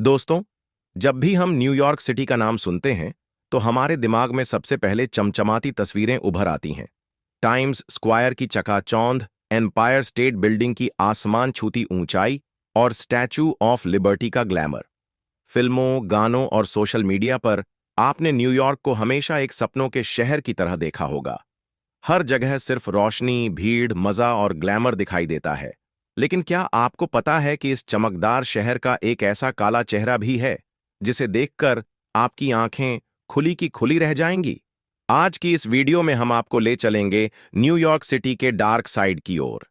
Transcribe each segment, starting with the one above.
दोस्तों, जब भी हम न्यूयॉर्क सिटी का नाम सुनते हैं, तो हमारे दिमाग में सबसे पहले चमचमाती तस्वीरें उभर आती हैं। टाइम्स स्क्वायर की चकाचौंध, एम्पायर स्टेट बिल्डिंग की आसमान छूती ऊंचाई और स्टैचू ऑफ लिबर्टी का ग्लैमर। फिल्मों, गानों और सोशल मीडिया पर आपने न्यूयॉर्क को हमेशा एक सपनों के शहर की तरह देखा होगा। हर जगह सिर्फ रोशनी, भीड़, मजा और ग्लैमर दिखाई देता है। लेकिन क्या आपको पता है कि इस चमकदार शहर का एक ऐसा काला चेहरा भी है, जिसे देखकर आपकी आंखें खुली की खुली रह जाएंगी? आज की इस वीडियो में हम आपको ले चलेंगे न्यूयॉर्क सिटी के डार्क साइड की ओर।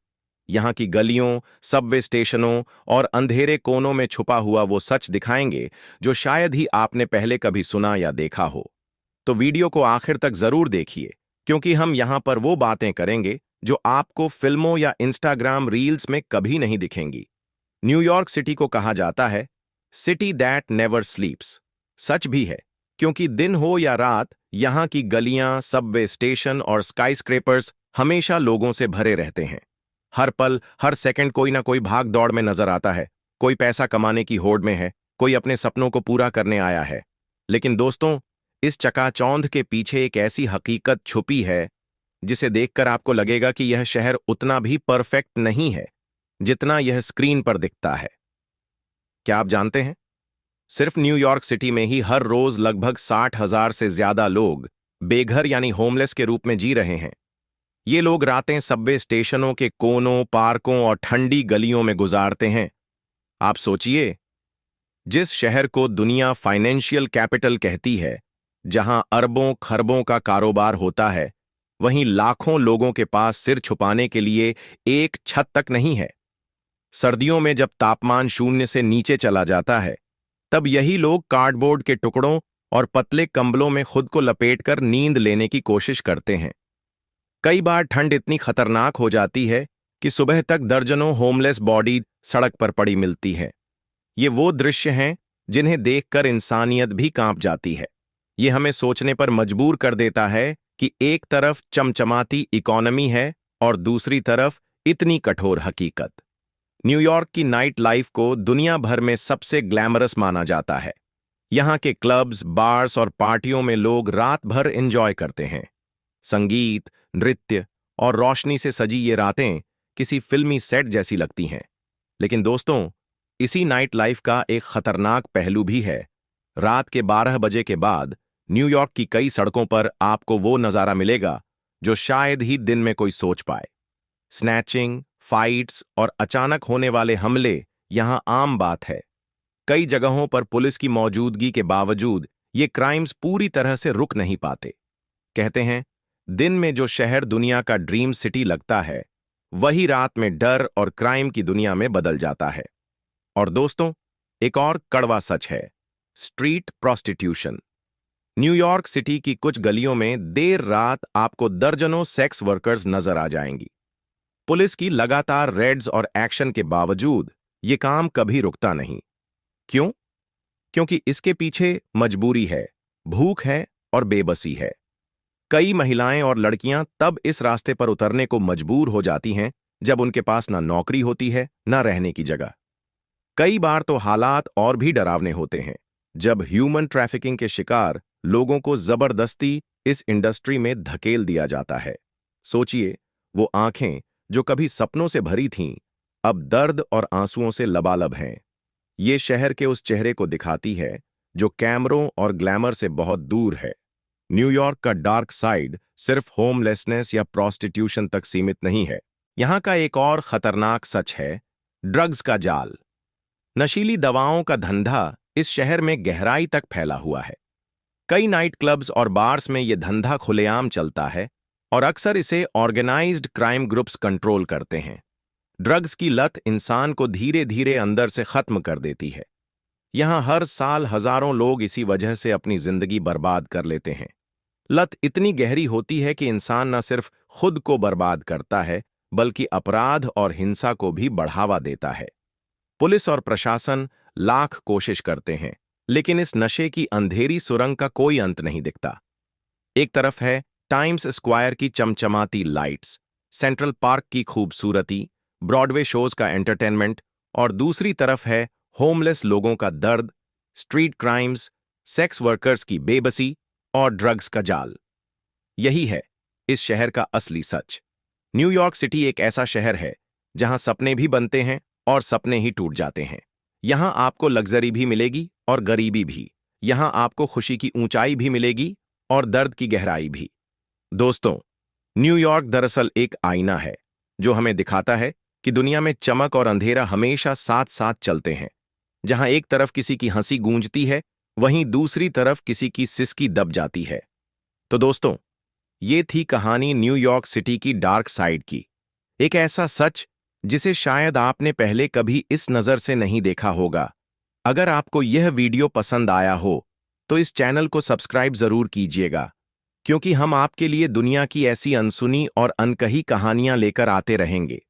यहाँ की गलियों, सबवे स्टेशनों और अंधेरे कोनों में छुपा हुआ वो सच दिखाएंगे, जो शायद ही आपने पहले कभी सुना या देखा हो। तो वीडियो को आखिर तक जरूर देखिए, क्योंकि हम यहाँ पर वो बातें करेंगे जो आपको फिल्मों या इंस्टाग्राम रील्स में कभी नहीं दिखेंगी। न्यूयॉर्क सिटी को कहा जाता है सिटी दैट नेवर स्लीप्स। सच भी है, क्योंकि दिन हो या रात, यहाँ की गलियां, सबवे स्टेशन और स्काईस्क्रेपर्स हमेशा लोगों से भरे रहते हैं। हर पल, हर सेकंड कोई ना कोई भाग दौड़ में नजर आता है। कोई पैसा कमाने की होड़ में है, कोई अपने सपनों को पूरा करने आया है। लेकिन दोस्तों, इस चकाचौंध के पीछे एक ऐसी हकीकत छुपी है, जिसे देखकर आपको लगेगा कि यह शहर उतना भी परफेक्ट नहीं है जितना यह स्क्रीन पर दिखता है। क्या आप जानते हैं, सिर्फ न्यूयॉर्क सिटी में ही हर रोज लगभग 60,000 से ज्यादा लोग बेघर यानी होमलेस के रूप में जी रहे हैं। ये लोग रातें सबवे स्टेशनों के कोनों, पार्कों और ठंडी गलियों में गुजारते हैं। आप सोचिए, जिस शहर को दुनिया फाइनेंशियल कैपिटल कहती है, जहां अरबों खरबों का कारोबार होता है, वहीं लाखों लोगों के पास सिर छुपाने के लिए एक छत तक नहीं है। सर्दियों में जब तापमान शून्य से नीचे चला जाता है, तब यही लोग कार्डबोर्ड के टुकड़ों और पतले कंबलों में खुद को लपेटकर नींद लेने की कोशिश करते हैं। कई बार ठंड इतनी खतरनाक हो जाती है कि सुबह तक दर्जनों होमलेस बॉडी सड़क पर पड़ी मिलती है। ये वो दृश्य हैं जिन्हें देखकर इंसानियत भी कांप जाती है। ये हमें सोचने पर मजबूर कर देता है कि एक तरफ चमचमाती इकोनॉमी है और दूसरी तरफ इतनी कठोर हकीकत। न्यूयॉर्क की नाइट लाइफ को दुनिया भर में सबसे ग्लैमरस माना जाता है। यहाँ के क्लब्स, बार्स और पार्टियों में लोग रात भर एंजॉय करते हैं। संगीत, नृत्य और रोशनी से सजी ये रातें किसी फिल्मी सेट जैसी लगती हैं। लेकिन दोस्तों, इसी नाइट लाइफ का एक खतरनाक पहलू भी है। रात के 12 बजे के बाद न्यूयॉर्क की कई सड़कों पर आपको वो नजारा मिलेगा जो शायद ही दिन में कोई सोच पाए। स्नैचिंग, फाइट्स और अचानक होने वाले हमले यहां आम बात है। कई जगहों पर पुलिस की मौजूदगी के बावजूद ये क्राइम्स पूरी तरह से रुक नहीं पाते। कहते हैं, दिन में जो शहर दुनिया का ड्रीम सिटी लगता है, वही रात में डर और क्राइम की दुनिया में बदल जाता है। और दोस्तों, एक और कड़वा सच है, स्ट्रीट प्रोस्टिट्यूशन। न्यूयॉर्क सिटी की कुछ गलियों में देर रात आपको दर्जनों सेक्स वर्कर्स नजर आ जाएंगी। पुलिस की लगातार रेड्स और एक्शन के बावजूद ये काम कभी रुकता नहीं। क्यों? क्योंकि इसके पीछे मजबूरी है, भूख है और बेबसी है। कई महिलाएं और लड़कियां तब इस रास्ते पर उतरने को मजबूर हो जाती हैं जब उनके पास ना नौकरी होती है, ना रहने की जगह। कई बार तो हालात और भी डरावने होते हैं, जब ह्यूमन ट्रैफिकिंग के शिकार लोगों को जबरदस्ती इस इंडस्ट्री में धकेल दिया जाता है। सोचिए, वो आंखें जो कभी सपनों से भरी थीं, अब दर्द और आंसुओं से लबालब हैं। ये शहर के उस चेहरे को दिखाती है जो कैमरों और ग्लैमर से बहुत दूर है। न्यूयॉर्क का डार्क साइड सिर्फ होमलेसनेस या प्रोस्टिट्यूशन तक सीमित नहीं है। यहाँ का एक और खतरनाक सच है, ड्रग्स का जाल। नशीली दवाओं का धंधा इस शहर में गहराई तक फैला हुआ है। कई नाइट क्लब्स और बार्स में यह धंधा खुलेआम चलता है और अक्सर इसे ऑर्गेनाइज्ड क्राइम ग्रुप्स कंट्रोल करते हैं। ड्रग्स की लत इंसान को धीरे धीरे अंदर से खत्म कर देती है। यहाँ हर साल हजारों लोग इसी वजह से अपनी जिंदगी बर्बाद कर लेते हैं। लत इतनी गहरी होती है कि इंसान न सिर्फ खुद को बर्बाद करता है, बल्कि अपराध और हिंसा को भी बढ़ावा देता है। पुलिस और प्रशासन लाख कोशिश करते हैं, लेकिन इस नशे की अंधेरी सुरंग का कोई अंत नहीं दिखता। एक तरफ है टाइम्स स्क्वायर की चमचमाती लाइट्स, सेंट्रल पार्क की खूबसूरती, ब्रॉडवे शोज का एंटरटेनमेंट, और दूसरी तरफ है होमलेस लोगों का दर्द, स्ट्रीट क्राइम्स, सेक्स वर्कर्स की बेबसी और ड्रग्स का जाल। यही है इस शहर का असली सच। न्यूयॉर्क सिटी एक ऐसा शहर है जहां सपने भी बनते हैं और सपने ही टूट जाते हैं। यहां आपको लग्जरी भी मिलेगी और गरीबी भी। यहां आपको खुशी की ऊंचाई भी मिलेगी और दर्द की गहराई भी। दोस्तों, न्यूयॉर्क दरअसल एक आईना है जो हमें दिखाता है कि दुनिया में चमक और अंधेरा हमेशा साथ साथ चलते हैं। जहां एक तरफ किसी की हंसी गूंजती है, वहीं दूसरी तरफ किसी की सिसकी दब जाती है। तो दोस्तों, ये थी कहानी न्यूयॉर्क सिटी की डार्क साइड की। एक ऐसा सच जिसे शायद आपने पहले कभी इस नज़र से नहीं देखा होगा। अगर आपको यह वीडियो पसंद आया हो तो इस चैनल को सब्सक्राइब जरूर कीजिएगा, क्योंकि हम आपके लिए दुनिया की ऐसी अनसुनी और अनकही कहानियां लेकर आते रहेंगे।